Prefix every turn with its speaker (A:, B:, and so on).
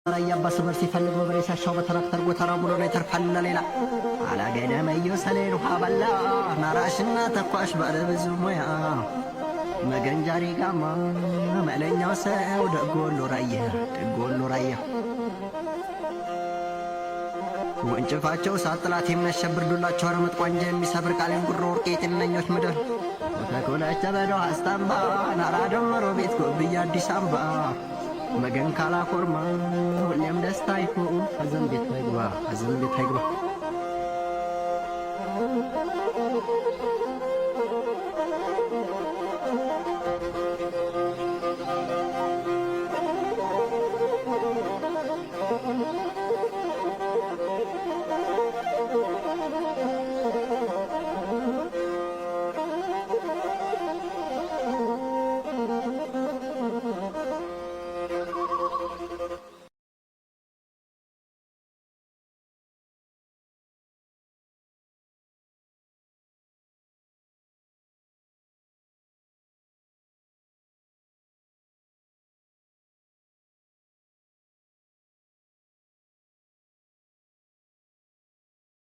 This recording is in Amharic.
A: ራያ በስበር ሲፈልግ በበሬ ሲያሻው በትራክተር ጎተራ ሙሉ ነው ይተርፋል ሌላ አላገደመዩ ሰሌን ውሃ በላ ናራሽና ተኳሽ ባለ ብዙ ሙያ መገንጃሪ ጋማ መለኛው ሰው ደጎሎ ራያ ወንጭፋቸው ሳጥላት የሚያሸብርዱላቸው አረመጥ ቋንጃ የሚሰብር ቃሌን ጉሮ ወርቄ የጤነኞች ምድር ወተኮላቸ በደው አስታምባ ናራ ደመሮ ቤት ጎብያ አዲስ አምባ መገን ካላ ኮርማ ሁሌም ደስታ ይሁን ሐዘን ቤት አይግባ